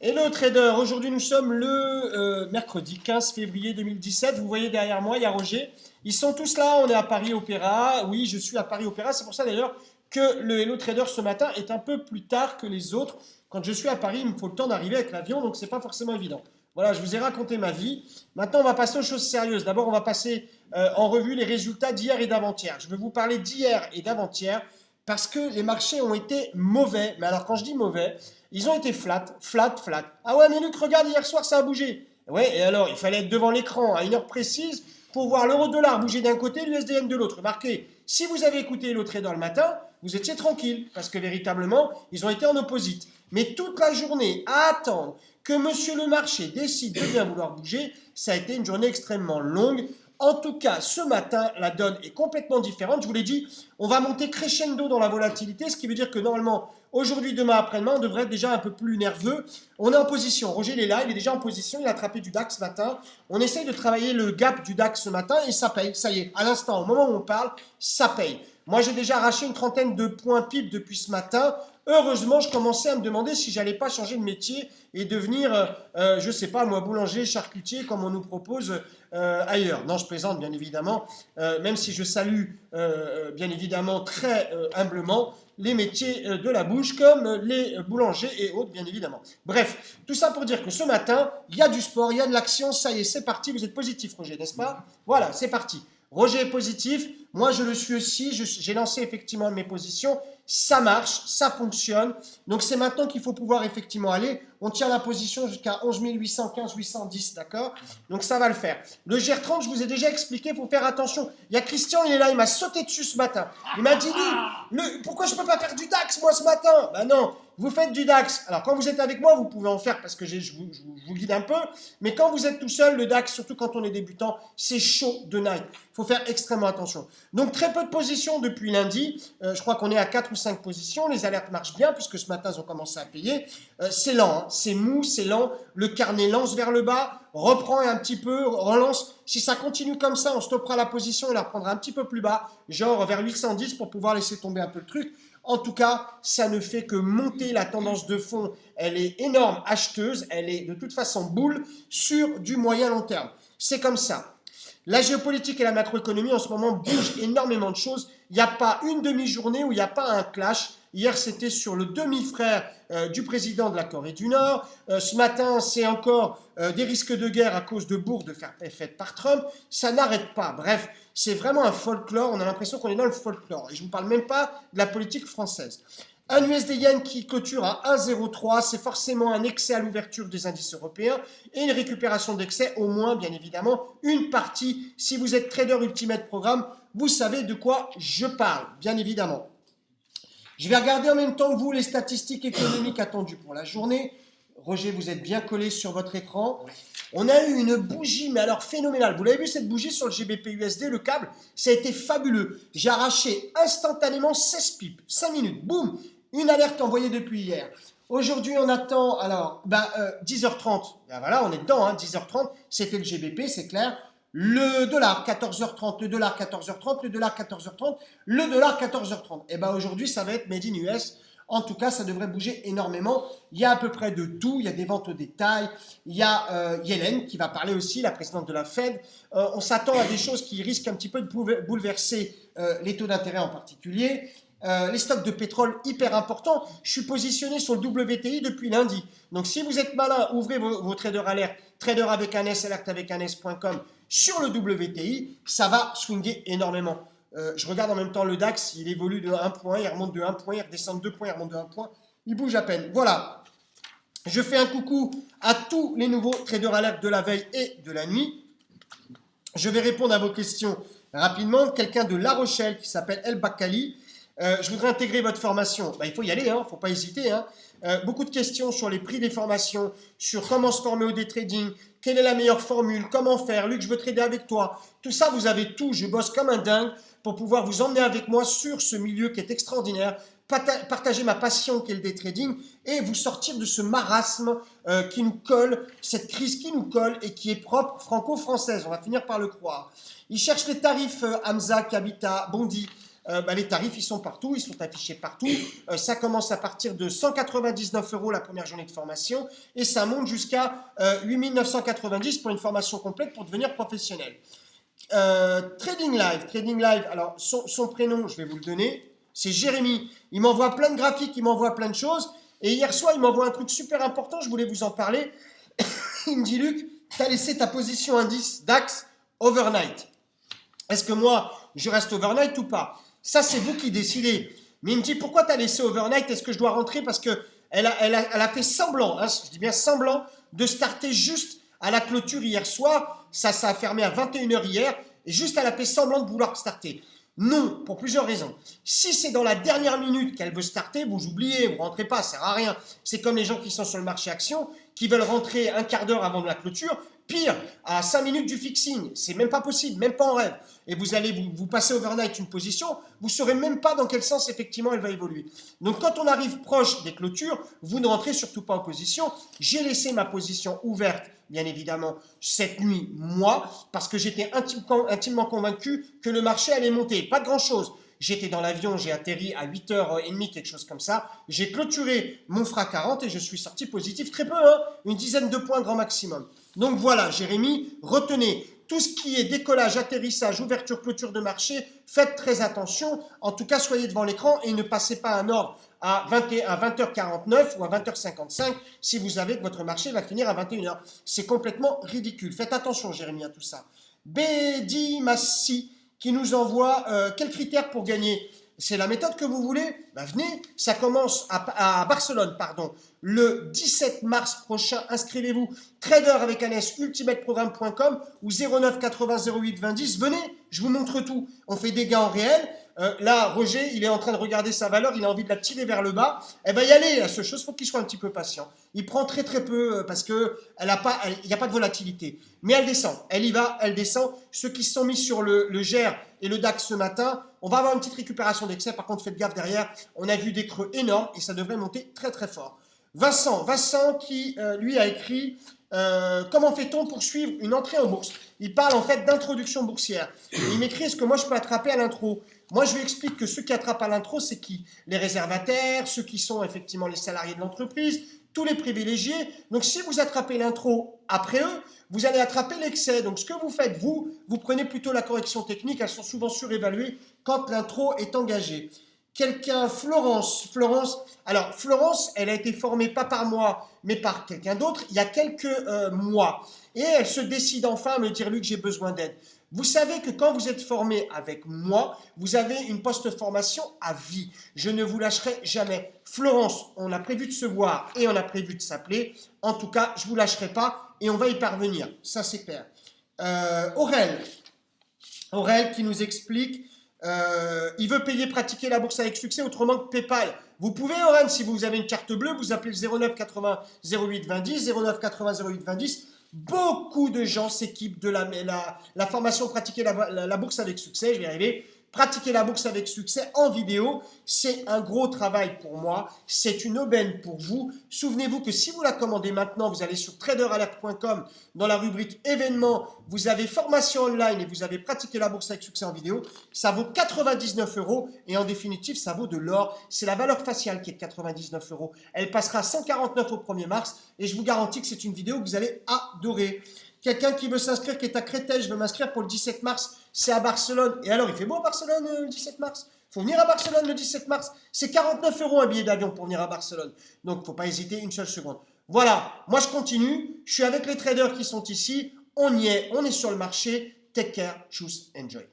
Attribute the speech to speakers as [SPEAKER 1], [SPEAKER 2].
[SPEAKER 1] Hello trader, aujourd'hui nous sommes le mercredi 15 février 2017. Vous voyez derrière moi, il y a Roger. Ils sont tous là, on est à Paris Opéra. Oui, je suis à Paris Opéra. C'est pour ça d'ailleurs que le Hello Trader ce matin est un peu plus tard que les autres. Quand je suis à Paris, il me faut le temps d'arriver avec l'avion, donc c'est pas forcément évident. Voilà, je vous ai raconté ma vie. Maintenant, on va passer aux choses sérieuses. D'abord, on va passer en revue les résultats d'hier et d'avant-hier. Je vais vous parler d'hier et d'avant-hier parce que les marchés ont été mauvais. Mais alors, quand je dis mauvais, ils ont été flat, flat, flat. Ah ouais, mais Luc, regarde, hier soir, ça a bougé. Ouais, et alors, il fallait être devant l'écran à une heure précise pour voir l'euro-dollar bouger d'un côté, l'USDN de l'autre. Remarquez, si vous avez écouté Hello Trader le matin, vous étiez tranquille, parce que véritablement, ils ont été en opposite. Mais toute la journée, à attendre que monsieur le marché décide de bien vouloir bouger, ça a été une journée extrêmement longue. En tout cas, ce matin, la donne est complètement différente. Je vous l'ai dit, on va monter crescendo dans la volatilité, ce qui veut dire que normalement, aujourd'hui, demain, après-demain, on devrait être déjà un peu plus nerveux. On est en position. Roger, il est là, il est déjà en position, il a attrapé du DAX ce matin. On essaye de travailler le gap du DAX ce matin et ça paye. Ça y est, à l'instant, au moment où on parle, ça paye. Moi, j'ai déjà arraché une trentaine de points PIB depuis ce matin. Heureusement, je commençais à me demander si j'allais pas changer de métier et devenir, je sais pas, moi, boulanger, charcutier, comme on nous propose ailleurs. Non, je plaisante, bien évidemment, même si je salue, bien évidemment, très humblement, les métiers de la bouche, comme les boulangers et autres, bien évidemment. Bref, tout ça pour dire que ce matin, il y a du sport, il y a de l'action, ça y est, c'est parti. Vous êtes positif, Roger, n'est-ce pas? Voilà, c'est parti. Roger est positif, moi je le suis aussi, j'ai lancé effectivement mes positions, ça marche, ça fonctionne, donc c'est maintenant qu'il faut pouvoir effectivement aller, on tient la position jusqu'à 11 815, 810, d'accord? Donc ça va le faire. Le GR30, je vous ai déjà expliqué, il faut faire attention. Il y a Christian, il est là, il m'a sauté dessus ce matin. Il m'a dit, pourquoi je ne peux pas faire du DAX moi ce matin? Ben non, vous faites du DAX. Alors quand vous êtes avec moi, vous pouvez en faire parce que je vous guide un peu, mais quand vous êtes tout seul, le DAX, surtout quand on est débutant, c'est chaud de night. Il faut faire extrêmement attention. Donc très peu de positions depuis lundi, je crois qu'on est à 4 ou 5 positions, les alertes marchent bien puisque ce matin ils ont commencé à payer. C'est lent, hein. C'est mou, c'est lent, le carnet lance vers le bas, reprend un petit peu, relance. Si ça continue comme ça, on stoppera la position et la reprendra un petit peu plus bas, genre vers 810 pour pouvoir laisser tomber un peu le truc. En tout cas, ça ne fait que monter la tendance de fond. Elle est énorme, acheteuse, elle est de toute façon boule sur du moyen long terme. C'est comme ça. La géopolitique et la macroéconomie en ce moment bougent énormément de choses. Il n'y a pas une demi-journée où il n'y a pas un clash. Hier, c'était sur le demi-frère du président de la Corée du Nord. Ce matin, c'est encore des risques de guerre à cause de bourdes faites par Trump. Ça n'arrête pas. Bref, c'est vraiment un folklore. On a l'impression qu'on est dans le folklore. Et je ne vous parle même pas de la politique française. Un USD Yen qui clôture à 1,03, c'est forcément un excès à l'ouverture des indices européens et une récupération d'excès, au moins, bien évidemment, une partie. Si vous êtes trader Ultimate Programme, vous savez de quoi je parle, bien évidemment. Je vais regarder en même temps que vous les statistiques économiques attendues pour la journée. Roger, vous êtes bien collé sur votre écran. On a eu une bougie, mais alors phénoménale. Vous l'avez vu cette bougie sur le GBP USD, le câble? Ça a été fabuleux. J'ai arraché instantanément 16 pips, 5 minutes, boum. Une alerte envoyée depuis hier. Aujourd'hui, on attend, alors, 10h30. Ben voilà, on est dedans, hein, 10h30. C'était le GBP, c'est clair. Le dollar, 14h30, le dollar, 14h30, le dollar, 14h30, le dollar, 14h30. Et bien aujourd'hui, ça va être Made in US. En tout cas, ça devrait bouger énormément. Il y a à peu près de tout. Il y a des ventes au détail. Il y a Yellen qui va parler aussi, la présidente de la Fed. On s'attend à des choses qui risquent un petit peu de bouleverser les taux d'intérêt en particulier. Les stocks de pétrole hyper importants. Je suis positionné sur le WTI depuis lundi. Donc si vous êtes malin, ouvrez vos traders alert, trader avec un S, alerte avec un S.com sur le WTI, ça va swinger énormément. Je regarde en même temps le DAX, il évolue de 1 point, il remonte de 1 point, il redescend de 2 points, il remonte de 1 point, il bouge à peine. Voilà. Je fais un coucou à tous les nouveaux traders alert de la veille et de la nuit. Je vais répondre à vos questions rapidement. Quelqu'un de La Rochelle qui s'appelle El Bakali. Je voudrais intégrer votre formation. Il faut y aller, il ne faut pas hésiter. Beaucoup de questions sur les prix des formations, sur comment se former au day trading, quelle est la meilleure formule, comment faire, Luc, je veux trader avec toi. Tout ça, vous avez tout. Je bosse comme un dingue pour pouvoir vous emmener avec moi sur ce milieu qui est extraordinaire, partager ma passion qui est le day trading et vous sortir de ce marasme qui nous colle, cette crise qui nous colle et qui est propre franco-française. On va finir par le croire. Ils cherchent les tarifs Hamza, Kabita, Bondy. les tarifs, ils sont partout, ils sont affichés partout. Ça commence à partir de 199 € la première journée de formation et ça monte jusqu'à 8 990 pour une formation complète pour devenir professionnel. Trading Live, alors son prénom, je vais vous le donner, c'est Jérémy. Il m'envoie plein de graphiques, il m'envoie plein de choses. Et hier soir, il m'envoie un truc super important, je voulais vous en parler. Il me dit, Luc, tu as laissé ta position indice DAX overnight. Est-ce que moi, je reste overnight ou pas? Ça, c'est vous qui décidez. Mais il me dit, pourquoi tu as laissé overnight? Est-ce que je dois rentrer? Parce qu'elle a fait semblant, hein, je dis bien semblant, de starter juste à la clôture hier soir. Ça a fermé à 21 h hier. Et juste, elle a fait semblant de vouloir starter. Non, pour plusieurs raisons. Si c'est dans la dernière minute qu'elle veut starter, vous oubliez, vous ne rentrez pas, ça ne sert à rien. C'est comme les gens qui sont sur le marché action, qui veulent rentrer un quart d'heure avant de la clôture. Pire, à 5 minutes du fixing, c'est même pas possible, même pas en rêve. Et vous allez vous passer overnight une position, vous ne saurez même pas dans quel sens effectivement elle va évoluer. Donc quand on arrive proche des clôtures, vous ne rentrez surtout pas en position. J'ai laissé ma position ouverte, bien évidemment, cette nuit, moi, parce que j'étais intimement convaincu que le marché allait monter. Pas de grand-chose. J'étais dans l'avion, j'ai atterri à 8h30, quelque chose comme ça. J'ai clôturé mon FRA 40 et je suis sorti positif très peu, hein, une dizaine de points grand maximum. Donc voilà, Jérémy, retenez, tout ce qui est décollage, atterrissage, ouverture, clôture de marché, faites très attention. En tout cas, soyez devant l'écran et ne passez pas un ordre à 20h49 ou à 20h55 si vous savez que votre marché va finir à 21h. C'est complètement ridicule. Faites attention, Jérémy, à tout ça. Bedi Massi qui nous envoie quels critères pour gagner? C'est la méthode que vous voulez? Venez, ça commence à Barcelone, le 17 mars prochain. Inscrivez-vous, trader avec un S, ultimateprogramme.com ou 09 80 08 20 10. Venez, je vous montre tout. On fait des gains en réel. Là, Roger, il est en train de regarder sa valeur, il a envie de la tirer vers le bas. Elle va y aller, la seule chose, il faut qu'il soit un petit peu patient. Il prend très très peu parce qu'il n'y a pas de volatilité. Mais elle descend, elle y va, elle descend. Ceux qui se sont mis sur le GER et le DAX ce matin, on va avoir une petite récupération d'excès. Par contre, faites gaffe derrière, on a vu des creux énormes et ça devrait monter très très fort. Vincent qui lui a écrit comment fait-on pour suivre une entrée en bourse? Il parle en fait d'introduction boursière. Il m'écrit est-ce que moi je peux attraper à l'intro? Moi je lui explique que ceux qui attrapent à l'intro c'est qui? Les réservataires, ceux qui sont effectivement les salariés de l'entreprise, tous les privilégiés. Donc si vous attrapez l'intro après eux, vous allez attraper l'excès. Donc ce que vous faites, vous prenez plutôt la correction technique, elles sont souvent surévaluées quand l'intro est engagée. Florence, alors Florence, elle a été formée pas par moi, mais par quelqu'un d'autre, il y a quelques mois. Et elle se décide enfin à me dire, Luc, j'ai besoin d'aide. Vous savez que quand vous êtes formé avec moi, vous avez une post-formation à vie. Je ne vous lâcherai jamais. Florence, on a prévu de se voir et on a prévu de s'appeler. En tout cas, je ne vous lâcherai pas et on va y parvenir. Ça, c'est clair. Aurel qui nous explique... il veut pratiquer la bourse avec succès autrement que PayPal. Vous pouvez, Oren, si vous avez une carte bleue, vous appelez le 09 80 08 20 10, 09 80 08 20 10. Beaucoup de gens s'équipent de la formation pratiquer la bourse avec succès. Je vais y arriver. Pratiquer la bourse avec succès en vidéo, c'est un gros travail pour moi, c'est une aubaine pour vous. Souvenez-vous que si vous la commandez maintenant, vous allez sur traderalert.com, dans la rubrique événements, vous avez formation online et vous avez pratiqué la bourse avec succès en vidéo. Ça vaut 99 € et en définitive, ça vaut de l'or. C'est la valeur faciale qui est de 99 €. Elle passera à 149 au 1er mars et je vous garantis que c'est une vidéo que vous allez adorer. Quelqu'un qui veut s'inscrire, qui est à Créteil, je veux m'inscrire pour le 17 mars, c'est à Barcelone. Et alors, il fait beau à Barcelone le 17 mars? Il faut venir à Barcelone le 17 mars. C'est 49 € un billet d'avion pour venir à Barcelone. Donc, il ne faut pas hésiter une seule seconde. Voilà, moi je continue. Je suis avec les traders qui sont ici. On y est, on est sur le marché. Take care, choose, enjoy.